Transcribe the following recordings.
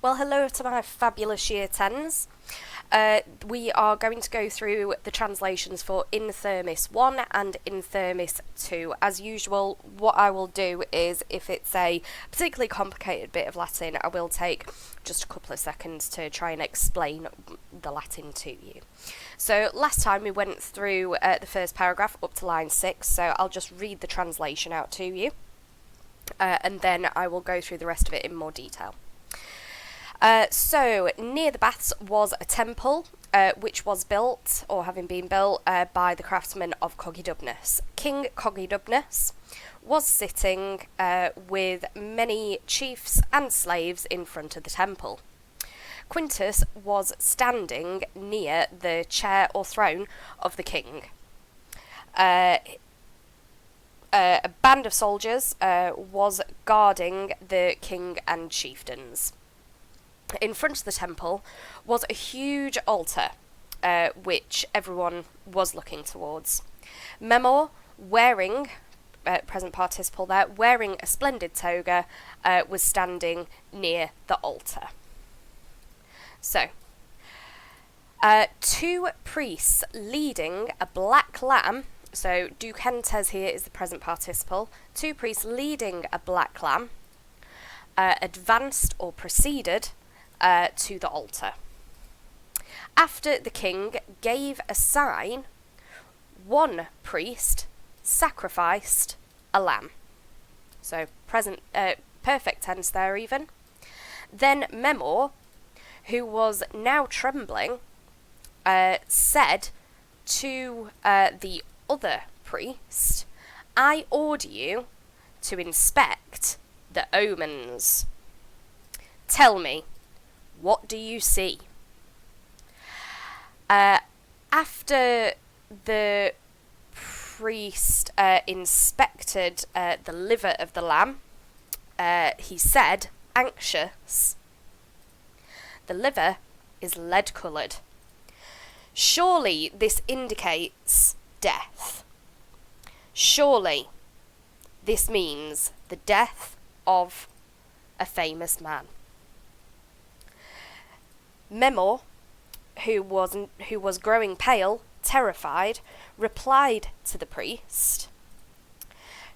Well, hello to my fabulous Year 10s. We are going to go through the translations for In Thermis 1 and In Thermis 2. As usual, what I will do is, if it's a particularly complicated bit of Latin, I will take just a couple of seconds to try and explain the Latin to you. So last time we went through the first paragraph up to line 6, so I'll just read the translation out to you, and then I will go through the rest of it in more detail. So, near the baths was a temple, which was built, or having been built, by the craftsmen of Cogidubnus. King Cogidubnus was sitting with many chiefs and slaves in front of the temple. Quintus was standing near the chair or throne of the king. A band of soldiers was guarding the king and chieftains. In front of the temple was a huge altar, which everyone was looking towards. Memor, wearing, present participle there, wearing a splendid toga, was standing near the altar. So, two priests leading a black lamb, so ducentes here is the present participle, two priests leading a black lamb, advanced or proceeded to the altar. After the king gave a sign, one priest sacrificed a lamb. So present, perfect tense there even. Then Memor, who was now trembling, said to the other priest, "I order you to inspect the omens. Tell me, what do you see?" After the priest inspected the liver of the lamb, he said, anxious, "The liver is lead-coloured. Surely this indicates death. Surely this means the death of a famous man." Memor, who was growing pale, terrified, replied to the priest,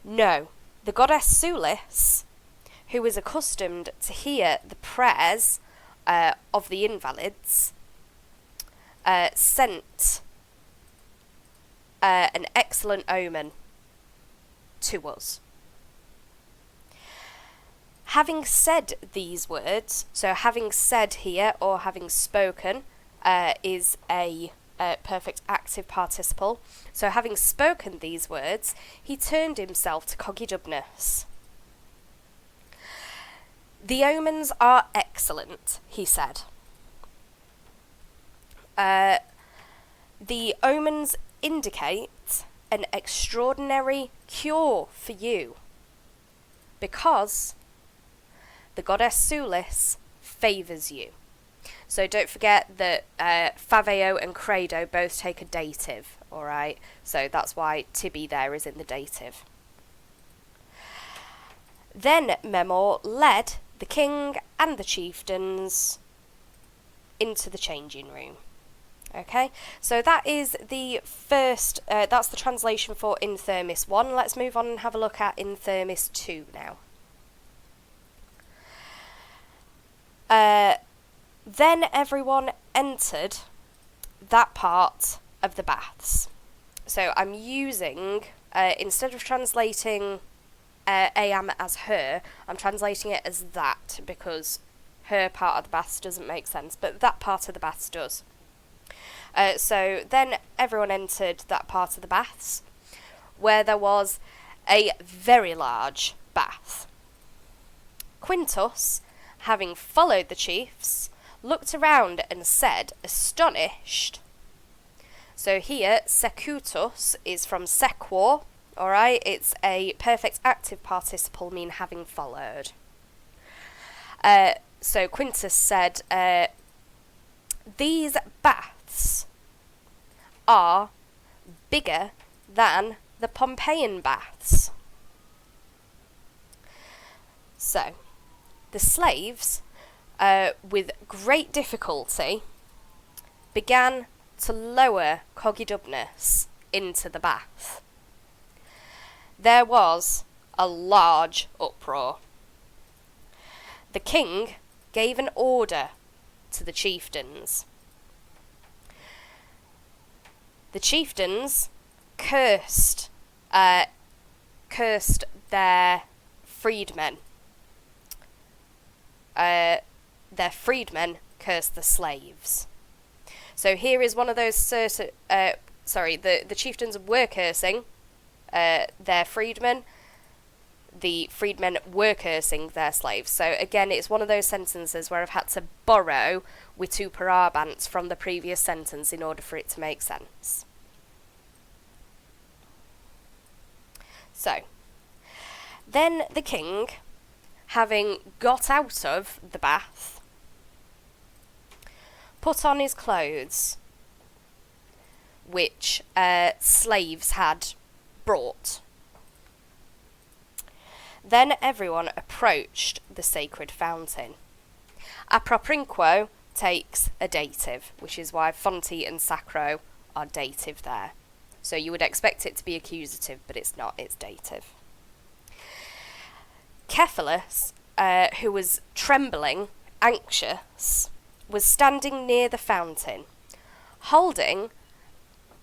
"No, the goddess Sulis, who is accustomed to hear the prayers of the invalids, sent an excellent omen to us." Having said these words, so having said here, or having spoken, is a perfect active participle. So having spoken these words, he turned himself to Cogidubnus. "The omens are excellent," he said. "The omens indicate an extraordinary cure for you, because the goddess Sulis favours you." So don't forget that faveo and credo both take a dative, alright? So that's why tibi there is in the dative. Then Memor led the king and the chieftains into the changing room. Okay, so that is the first, that's the translation for In Thermis 1. Let's move on and have a look at In Thermis 2 now. Then everyone entered that part of the baths. So I'm using, instead of translating am as her, I'm translating it as that, because her part of the baths doesn't make sense, but that part of the baths does. So then everyone entered that part of the baths, where there was a very large bath. Quintus, having followed the chiefs, looked around and said, astonished. So here, secutus is from sequor, alright? It's a perfect active participle, mean having followed. So Quintus said, "These baths are bigger than the Pompeian baths." So, the slaves with great difficulty, began to lower Cogidubnus into the bath. There was a large uproar. The king gave an order to the chieftains. The chieftains cursed their freedmen. Their freedmen cursed the slaves. So here is one of those certain. The chieftains were cursing their freedmen. The freedmen were cursing their slaves. So again, it's one of those sentences where I've had to borrow vituperabants from the previous sentence in order for it to make sense. So, then the king, having got out of the bath, put on his clothes, which slaves had brought. Then everyone approached the sacred fountain. Aproprinquo takes a dative, which is why fonti and sacro are dative there. So you would expect it to be accusative, but it's not, it's dative. Cephalus, who was trembling, anxious, was standing near the fountain, holding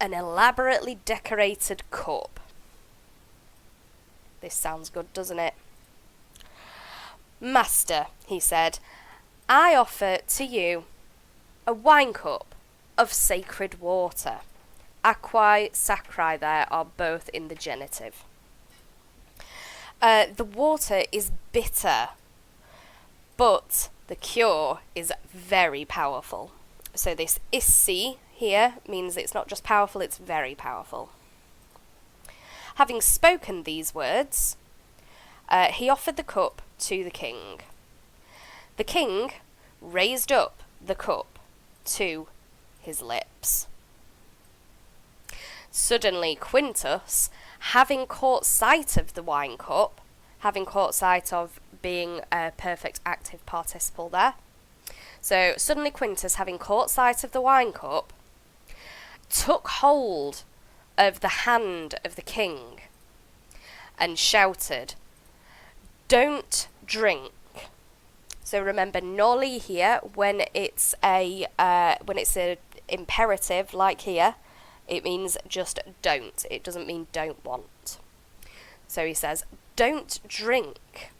an elaborately decorated cup. This sounds good, doesn't it? Master, he said, I offer to you a wine cup of sacred water. Aquae sacri there are both in the genitive. The water is bitter, but the cure is very powerful. So this issi here means it's not just powerful, it's very powerful. Having spoken these words, he offered the cup to the king. The king raised up the cup to his lips. Suddenly Quintus, having caught sight of the wine cup, having caught sight of being a perfect active participle there, so suddenly Quintus, having caught sight of the wine cup, took hold of the hand of the king and shouted, "Don't drink." So remember, noli here, when it's a imperative like here, it means just don't. It doesn't mean don't want. So he says, "Don't drink.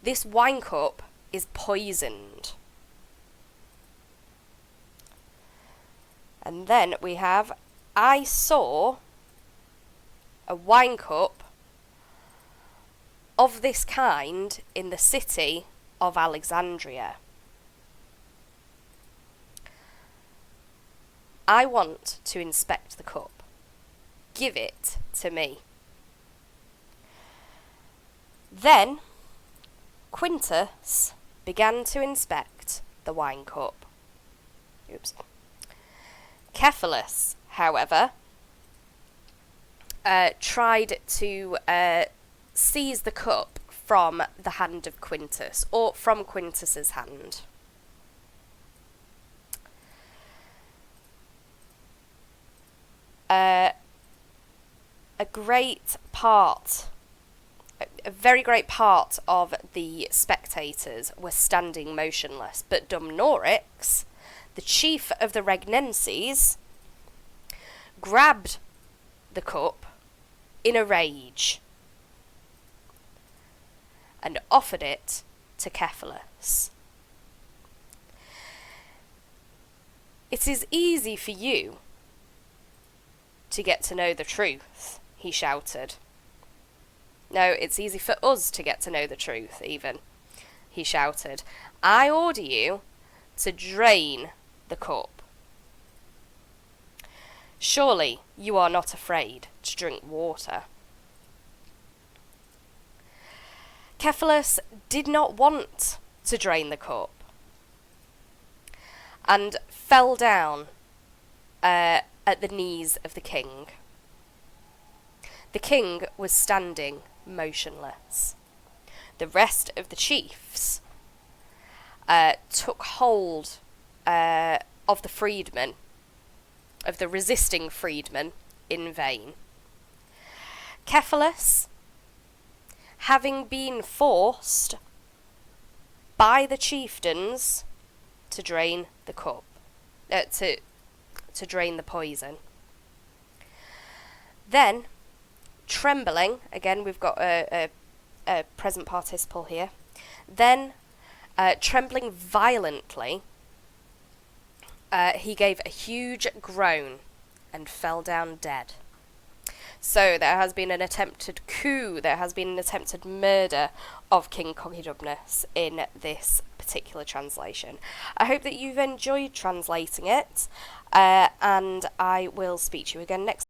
This wine cup is poisoned." And then we have, "I saw a wine cup of this kind in the city of Alexandria. I want to inspect the cup. Give it to me." Then Quintus began to inspect the wine cup. Cephalus, however, tried to seize the cup from the hand of Quintus, or from Quintus's hand. A very great part of the spectators were standing motionless, but Dumnorix, the chief of the Regnenses, grabbed the cup in a rage and offered it to Cephalus. "It is easy for you to get to know the truth," he shouted. "No, it's easy for us to get to know the truth, even," he shouted. "I order you to drain the cup. Surely you are not afraid to drink water." Cephalus did not want to drain the cup and fell down at the knees of the king. The king was standing motionless. the rest of the chiefs took hold of the freedmen, of the resisting freedmen, in vain. Cephalus, having been forced by the chieftains to drain the cup, to drain the poison. Then, trembling, again we've got a present participle here, then, trembling violently, he gave a huge groan and fell down dead. So there has been an attempted coup, there has been an attempted murder of King Commodubnus in this particular translation. I hope that you've enjoyed translating it, and I will speak to you again next